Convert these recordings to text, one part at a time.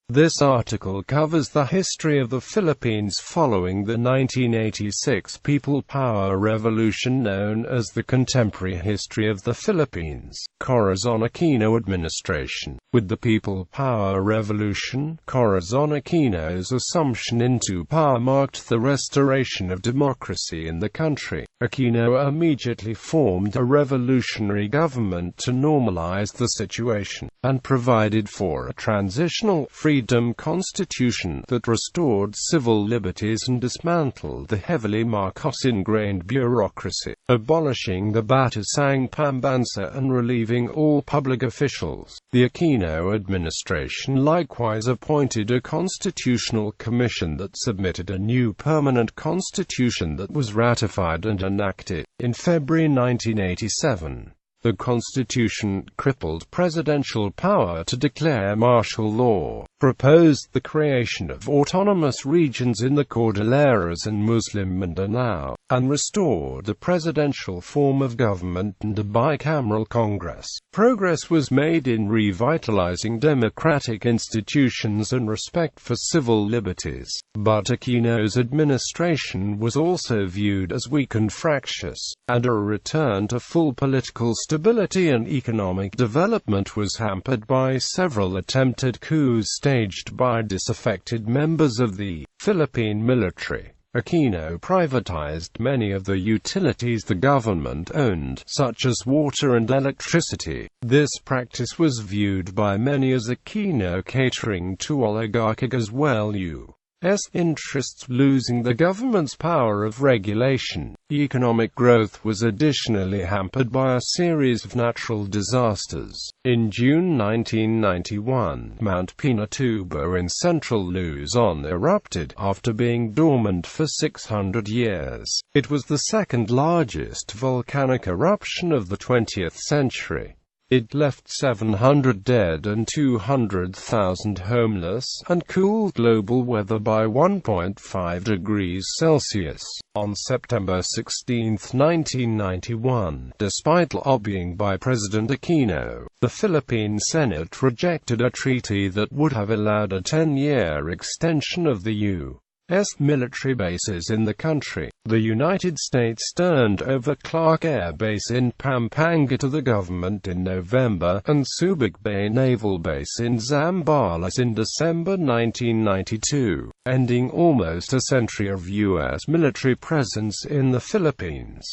This article covers the history of the Philippines following the 1986 People Power Revolution, known as the contemporary history of the Philippines. Corazon Aquino administration. With the People Power Revolution, Corazon Aquino's assumption into power marked the restoration of democracy in the country. Aquino immediately formed a revolutionary government to normalize the situation, and provided for a transitional freedom constitution that restored civil liberties and dismantled the heavily Marcos-ingrained bureaucracy, abolishing the Batasang Pambansa and relieving all public officials. The Aquino administration likewise appointed a constitutional commission that submitted a new permanent constitution that was ratified and enacted in February 1987. The constitution crippled presidential power to declare martial law, proposed the creation of autonomous regions in the Cordilleras and Muslim Mindanao, and restored the presidential form of government and a bicameral Congress. Progress was made in revitalizing democratic institutions and respect for civil liberties, but Aquino's administration was also viewed as weak and fractious, and a return to full political stability and economic development was hampered by several attempted coups staged by disaffected members of the Philippine military. Aquino privatized many of the utilities the government owned, such as water and electricity. This practice was viewed by many as Aquino catering to oligarchic as well U.S. interests, losing the government's power of regulation. Economic growth was additionally hampered by a series of natural disasters. In June 1991, Mount Pinatubo in central Luzon erupted, after being dormant for 600 years. It was the second largest volcanic eruption of the 20th century. It left 700 dead and 200,000 homeless, and cooled global weather by 1.5 degrees Celsius. On September 16, 1991, despite lobbying by President Aquino, the Philippine Senate rejected a treaty that would have allowed a 10-year extension of the U.S. military bases in the country. The United States turned over Clark Air Base in Pampanga to the government in November, and Subic Bay Naval Base in Zambales in December 1992, ending almost a century of U.S. military presence in the Philippines.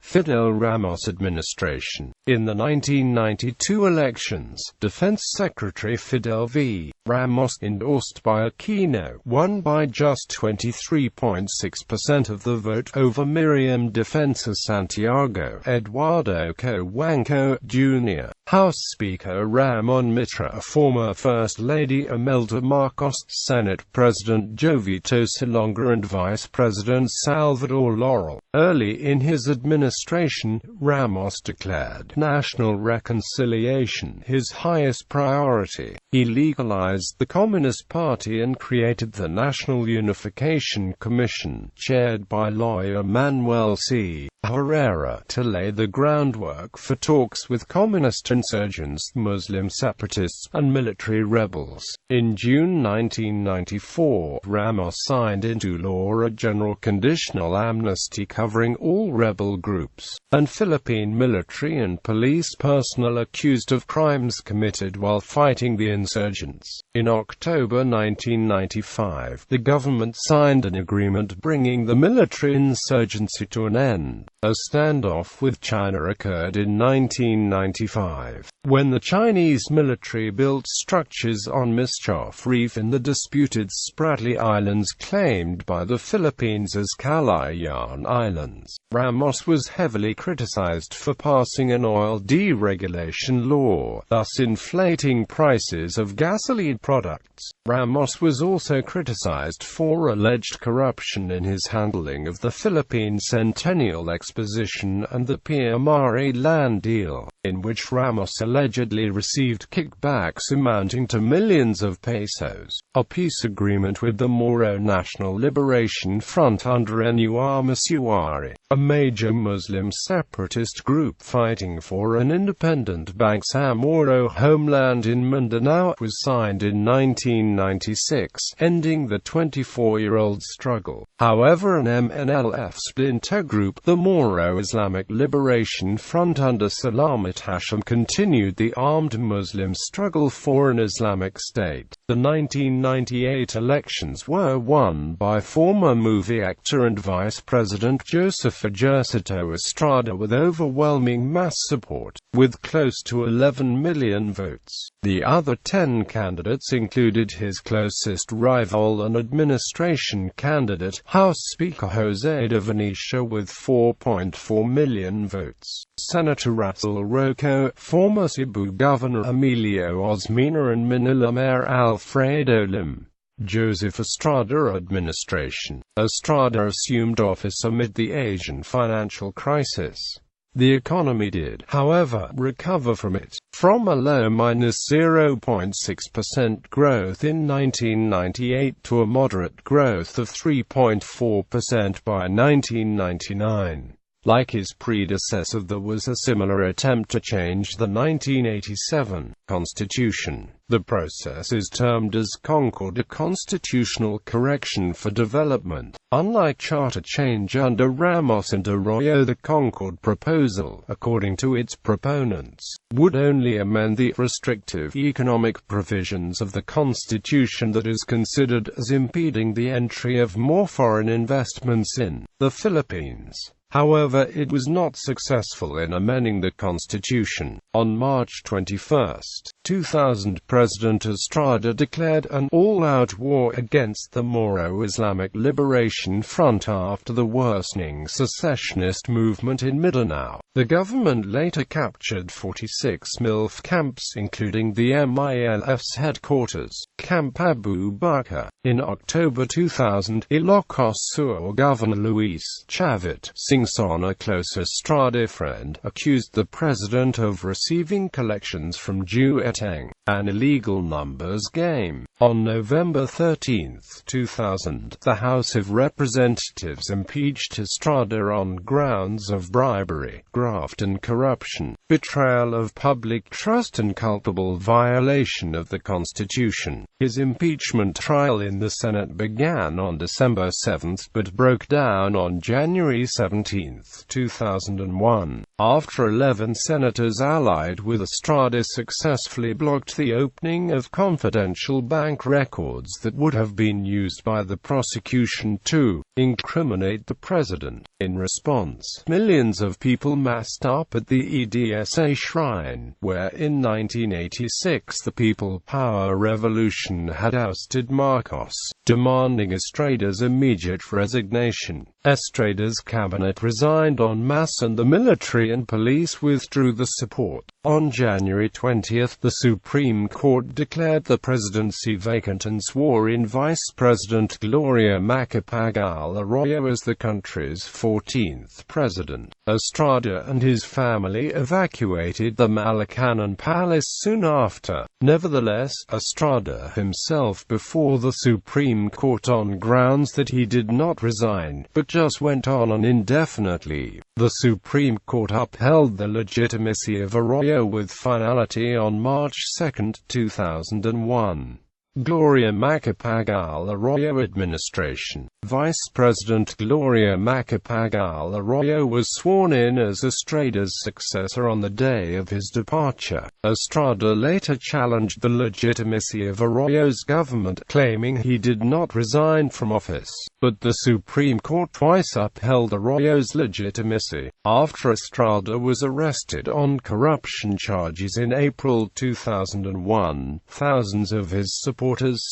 Fidel Ramos administration. In the 1992 elections, Defense Secretary Fidel V. Ramos, endorsed by Aquino, won by just 23.6% of the vote over Miriam Defensa Santiago. Eduardo Cojuangco, Jr., House Speaker Ramon Mitra, former First Lady Imelda Marcos, Senate President Jovito Silonga and Vice President Salvador Laurel. Early in his administration, Ramos declared national reconciliation his highest priority. He legalized the Communist Party and created the National Unification Commission, chaired by lawyer Manuel C. Herrera, to lay the groundwork for talks with communist insurgents, Muslim separatists, and military rebels. In June 1994, Ramos signed into law a general conditional amnesty covering all rebel groups, and Philippine military and police personnel accused of crimes committed while fighting the insurgents. In October 1995, the government signed an agreement bringing the military insurgency to an end. A standoff with China occurred in 1995, when the Chinese military built structures on Mischief Reef in the disputed Spratly Islands claimed by the Philippines as Calayan Islands. Ramos was heavily criticized for passing an oil deregulation law, thus inflating prices of gasoline products. Ramos was also criticized for alleged corruption in his handling of the Philippine Centennial Exposition and the Pia Mare land deal, in which Ramos allegedly received kickbacks amounting to millions of pesos. A peace agreement with the Moro National Liberation Front under Enuar Masuari, a major Muslim separatist group fighting for an independent Bangsamoro homeland in Mindanao, was signed in 1996, ending the 24-year-old struggle. However, an MNLF splinter group, the Moro Islamic Liberation Front under Salamat Hashim, continued the armed Muslim struggle for an Islamic state. The 1998 elections were won by former movie actor and Vice President Joseph Ejercito Estrada with overwhelming mass support, with close to 11 million votes. The other 10 candidates included his closest rival and administration candidate, House Speaker Jose de Venecia with 4.4 million votes, Senator Rasul Roco, former Cebu Governor Emilio Osmeña and Manila Mayor Alfredo Lim. Joseph Estrada administration. Estrada assumed office amid the Asian financial crisis. The economy did, however, recover from it, from a low -0.6% growth in 1998 to a moderate growth of 3.4% by 1999. Like his predecessor, there was a similar attempt to change the 1987 Constitution. The process is termed as Concord, a constitutional correction for development. Unlike charter change under Ramos and Arroyo, the Concord proposal, according to its proponents, would only amend the restrictive economic provisions of the Constitution that is considered as impeding the entry of more foreign investments in the Philippines. However, it was not successful in amending the Constitution. On March 21, 2000, President Estrada declared an all-out war against the Moro Islamic Liberation Front after the worsening secessionist movement in Mindanao. The government later captured 46 MILF camps, including the MILF's headquarters, Camp Abu Bakr. In October 2000, Ilocos Sur Governor Luis Chavit Singson, a close Estrada friend, accused the president of receiving collections from Jueteng, an illegal numbers game. On November 13, 2000, the House of Representatives impeached Estrada on grounds of bribery, graft and corruption, betrayal of public trust and culpable violation of the Constitution. His impeachment trial in the Senate began on December 7 but broke down on January 17, 2001, after 11 senators allied with Estrada successfully blocked the opening of confidential bank records that would have been used by the prosecution to incriminate the president. In response, millions of people massed up at the EDSA shrine, where in 1986 the People Power Revolution had ousted Marcos, demanding Estrada's immediate resignation. Estrada's cabinet resigned en masse and the military and police withdrew the support. On January 20, the Supreme Court declared the presidency vacant and swore in Vice President Gloria Macapagal Arroyo as the country's 14th president. Estrada and his family evacuated the Malacañang Palace soon after. Nevertheless, Estrada himself before the Supreme Court on grounds that he did not resign, but just went on an indefinite leave. The Supreme Court upheld the legitimacy of Arroyo with finality on March 2, 2001. Gloria Macapagal Arroyo administration. Vice President Gloria Macapagal Arroyo was sworn in as Estrada's successor on the day of his departure. Estrada later challenged the legitimacy of Arroyo's government, claiming he did not resign from office, but the Supreme Court twice upheld Arroyo's legitimacy. After Estrada was arrested on corruption charges in April 2001, thousands of his supporters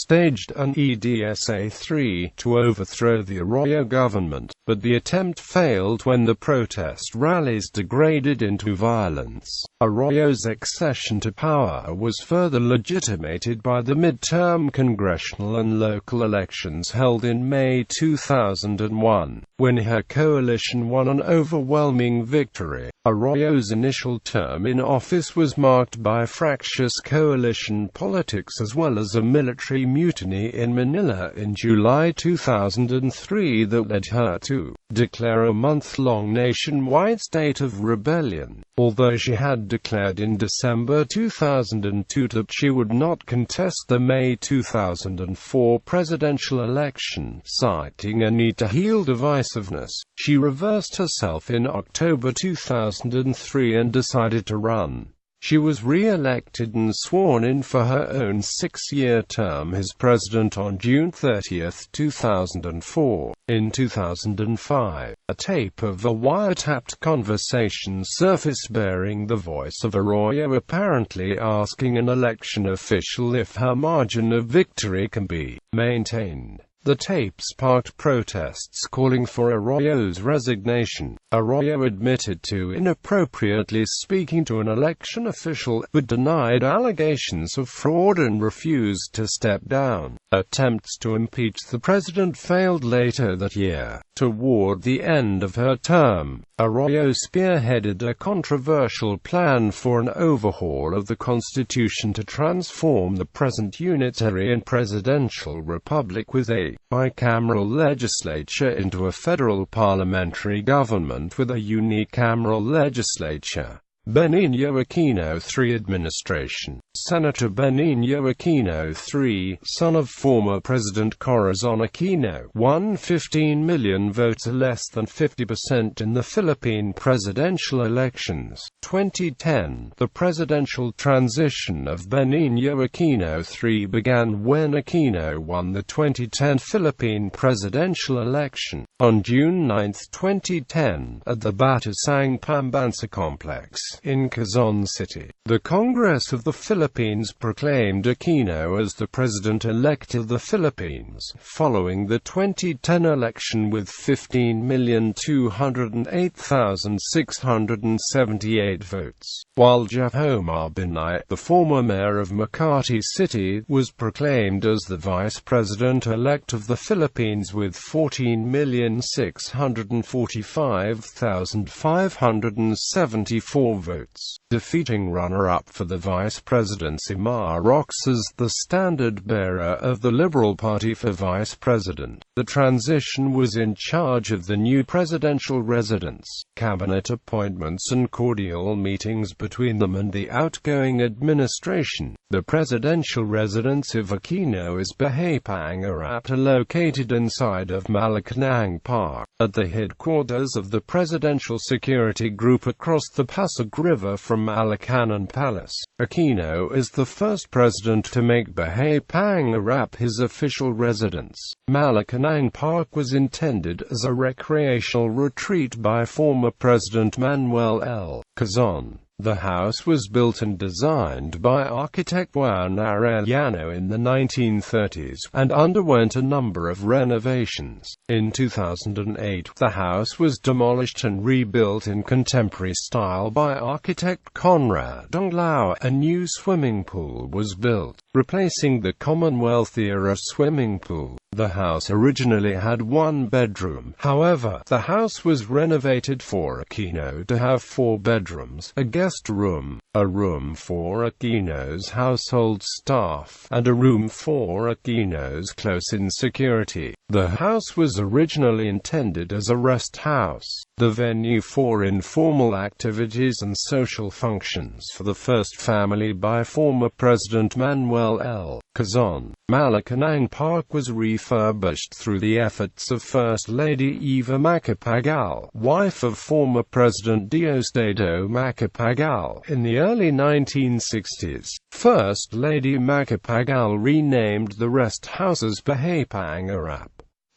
staged an EDSA-3 to overthrow the Arroyo government, but the attempt failed when the protest rallies degraded into violence. Arroyo's accession to power was further legitimated by the midterm congressional and local elections held in May 2001, when her coalition won an overwhelming victory. Arroyo's initial term in office was marked by fractious coalition politics as well as a military mutiny in Manila in July 2003 that led her to declare a month-long nationwide state of rebellion, although she had declared in December 2002 that she would not contest the May 2004 presidential election, citing a need to heal divisiveness. She reversed herself in October 2003 and decided to run. She was re-elected and sworn in for her own 6-year term as president on June 30, 2004. In 2005, a tape of a wiretapped conversation surfaced bearing the voice of Arroyo apparently asking an election official if her margin of victory can be maintained. The tape sparked protests calling for Arroyo's resignation. Arroyo admitted to inappropriately speaking to an election official, but denied allegations of fraud and refused to step down. Attempts to impeach the president failed later that year. Toward the end of her term, Arroyo spearheaded a controversial plan for an overhaul of the Constitution to transform the present unitary and presidential republic with a bicameral legislature into a federal parliamentary government with a unicameral legislature. Benigno Aquino III administration. Senator Benigno Aquino III, son of former President Corazon Aquino, won 15 million votes, less than 50% in the Philippine presidential elections. 2010. The presidential transition of Benigno Aquino III began when Aquino won the 2010 Philippine presidential election. On June 9, 2010, at the Batasang Pambansa complex in Quezon City, the Congress of the Philippines proclaimed Aquino as the president-elect of the Philippines, following the 2010 election with 15,208,678 votes, while Jeff Omar Binay, the former mayor of Makati City, was proclaimed as the vice president-elect of the Philippines with 14,645,574 votes, defeating runner-up for the vice presidency Rox as the standard-bearer of the Liberal Party for vice president. The transition was in charge of the new presidential residence, cabinet appointments and cordial meetings between them and the outgoing administration. The presidential residence of Aquino is Bahay Pangarap, located inside of Malacanang Park, at the headquarters of the Presidential Security Group across the Pasig River from Malacanan Palace. Aquino is the first president to make Bahay Pangarap his official residence. Malacanang Park was intended as a recreational retreat by former President Manuel L. Corazon. The house was built and designed by architect Juan Arellano in the 1930s, and underwent a number of renovations. In 2008, the house was demolished and rebuilt in contemporary style by architect Conrad Anglao. A new swimming pool was built, replacing the Commonwealth-era swimming pool. The house originally had one bedroom. However, the house was renovated for Aquino to have 4 bedrooms, a guest room, a room for Aquino's household staff, and a room for Aquino's close-in security. The house was originally intended as a rest house, the venue for informal activities and social functions for the first family by former President Manuel L. Corazon. Malacanang Park was refurbished through the efforts of First Lady Eva Macapagal, wife of former President Diosdado Macapagal, in the early 1960s. First Lady Macapagal renamed the rest house as Bahay Pangarap.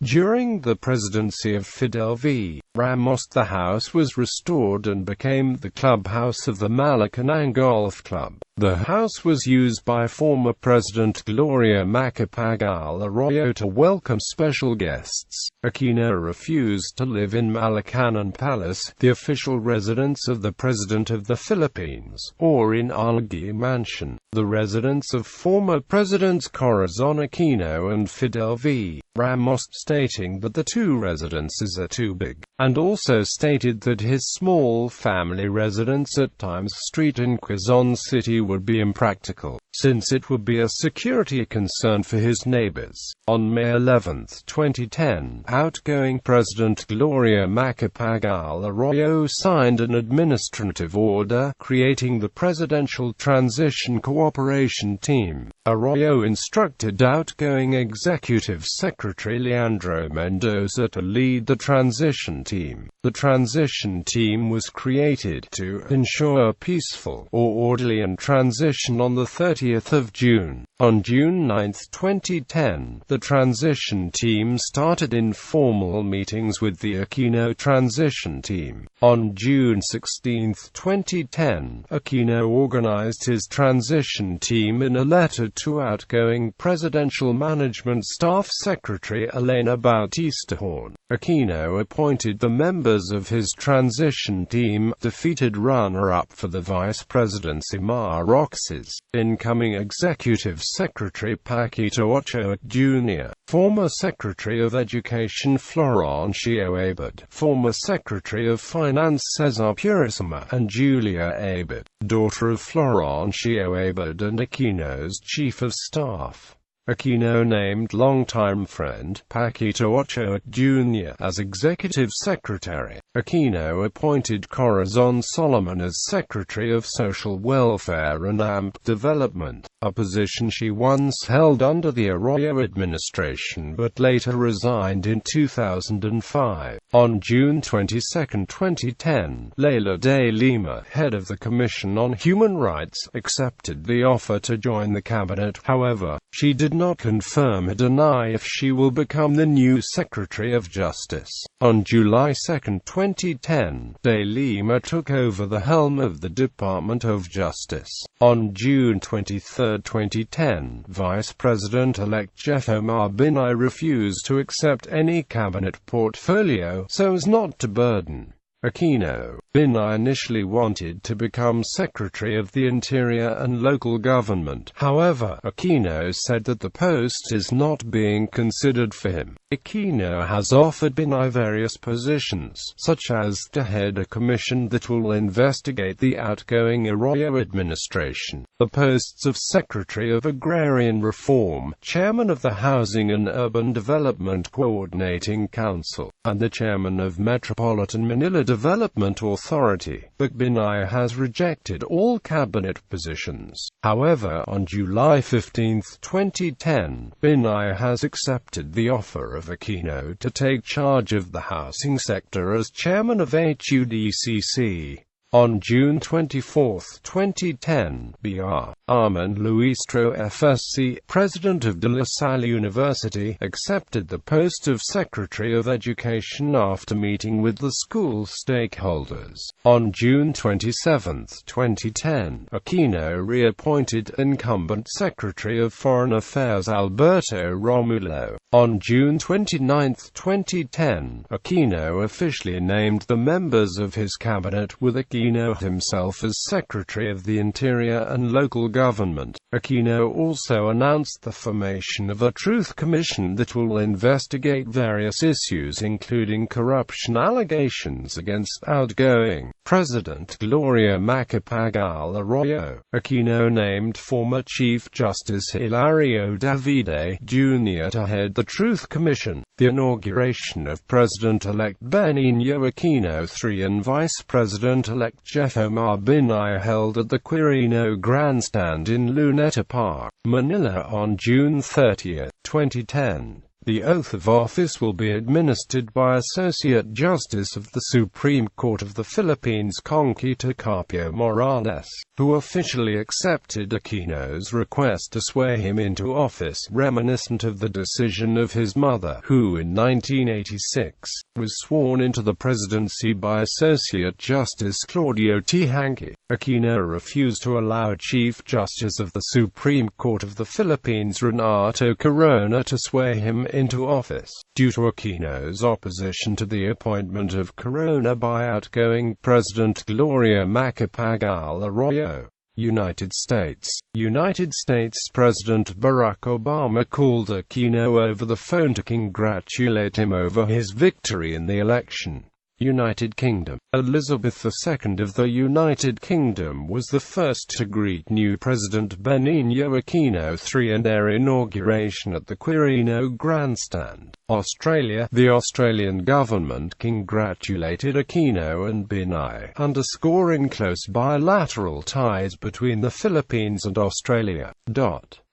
During the presidency of Fidel v. Ramos, the house was restored and became the clubhouse of the Malacanang Golf Club. The house was used by former President Gloria Macapagal Arroyo to welcome special guests. Aquino refused to live in Malacanan Palace, the official residence of the President of the Philippines, or in Alagi Mansion, the residence of former Presidents Corazon Aquino and Fidel v. Ramos stating that the two residences are too big, and also stated that his small family residence at Times Street in Quezon City would be impractical, since it would be a security concern for his neighbors. On May 11, 2010, outgoing President Gloria Macapagal Arroyo signed an administrative order creating the Presidential Transition Cooperation Team. Arroyo instructed outgoing Executive Secretary Leandro Mendoza to lead the transition team. The transition team was created to ensure a peaceful, orderly transition on the 30th of June. On June 9, 2010, the transition team started informal meetings with the Aquino transition team. On June 16, 2010, Aquino organized his transition team in a letter to outgoing Presidential Management Staff Secretary Elena Bautista-Horn. Aquino appointed the members of his transition team, defeated runner-up for the vice presidency Roxas, incoming Executive Secretary Paquito Ochoa Jr., former Secretary of Education Florencio Abad, former Secretary of Finance Cesar Purisima, and Julia Abad, daughter of Florencio Abad and Aquino's Chief of Staff. Aquino named longtime friend Paquito Ochoa Jr. as Executive Secretary. Aquino appointed Corazon Solomon as Secretary of Social Welfare and AMP Development, a position she once held under the Arroyo administration but later resigned in 2005. On June 22, 2010, Leila de Lima, head of the Commission on Human Rights, accepted the offer to join the cabinet. However, she did not confirm or deny if she will become the new Secretary of Justice. On July 2, 2010, de Lima took over the helm of the Department of Justice. On June 23, 2010, Vice President-elect Jeff Omar Binay refused to accept any cabinet portfolio so as not to burden Aquino. Binay initially wanted to become Secretary of the Interior and Local Government. However, Aquino said that the post is not being considered for him. Aquino has offered Binay various positions, such as to head a commission that will investigate the outgoing Arroyo administration, the posts of Secretary of Agrarian Reform, Chairman of the Housing and Urban Development Coordinating Council, and the Chairman of Metropolitan Manila Development Authority, but Binay has rejected all cabinet positions. However, on July 15, 2010, Binay has accepted the offer of Aquino to take charge of the housing sector as chairman of HUDCC. On June 24, 2010, Br. Armand Luistro FSC, president of De La Salle University, accepted the post of Secretary of Education after meeting with the school stakeholders. On June 27, 2010, Aquino reappointed incumbent Secretary of Foreign Affairs Alberto Romulo. On June 29, 2010, Aquino officially named the members of his cabinet, with Aquino himself as Secretary of the Interior and Local Government. Aquino also announced the formation of a Truth Commission that will investigate various issues including corruption allegations against outgoing President Gloria Macapagal Arroyo. Aquino named former Chief Justice Hilario Davide Jr. to head the Truth Commission. The inauguration of President-elect Benigno Aquino III and Vice President-elect Jeff Omar Binay held at the Quirino Grandstand in Luneta Park, Manila on June 30, 2010. The oath of office will be administered by Associate Justice of the Supreme Court of the Philippines Conchita Carpio Morales, who officially accepted Aquino's request to swear him into office, reminiscent of the decision of his mother, who in 1986 was sworn into the presidency by Associate Justice Claudio T. Hankey. Aquino refused to allow Chief Justice of the Supreme Court of the Philippines Renato Corona to swear him into office, due to Aquino's opposition to the appointment of Corona by outgoing President Gloria Macapagal Arroyo. United States. United States President Barack Obama called Aquino over the phone to congratulate him over his victory in the election. United Kingdom. Elizabeth II of the United Kingdom was the first to greet new President Benigno Aquino III in their inauguration at the Quirino Grandstand. Australia. The Australian government congratulated Aquino and Benigno, underscoring close bilateral ties between the Philippines and Australia.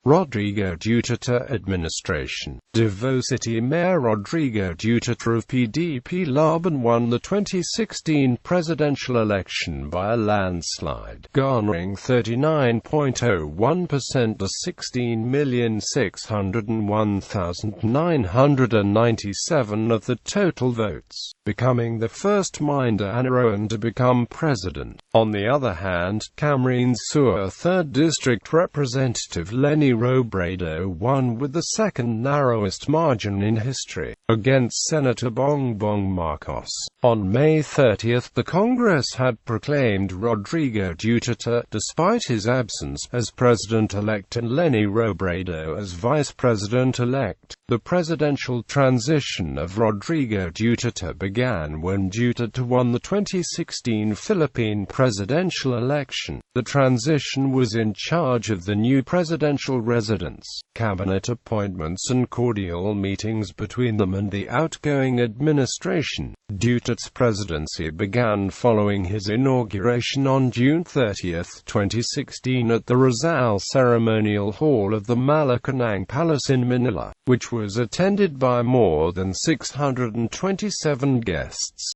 Rodrigo Duterte administration. Davao City Mayor Rodrigo Duterte of PDP Laban won the 2016 presidential election by a landslide, garnering 39.01% to 16,601,997 of the total votes, becoming the first Mindanaroan to become president. On the other hand, Camarines Sur 3rd District Representative Leni Robredo won with the second narrowest margin in history, against Senator Bongbong Marcos. On May 30, the Congress had proclaimed Rodrigo Duterte, despite his absence, as president-elect and Leni Robredo as vice president-elect. The presidential transition of Rodrigo Duterte began when Duterte won the 2016 Philippine presidential election. The transition was in charge of the new presidential residence, cabinet appointments and cordial meetings between them and the outgoing administration. Duterte's presidency began following his inauguration on June 30, 2016 at the Rizal Ceremonial Hall of the Malacanang Palace in Manila, which was attended by more than 627 guests.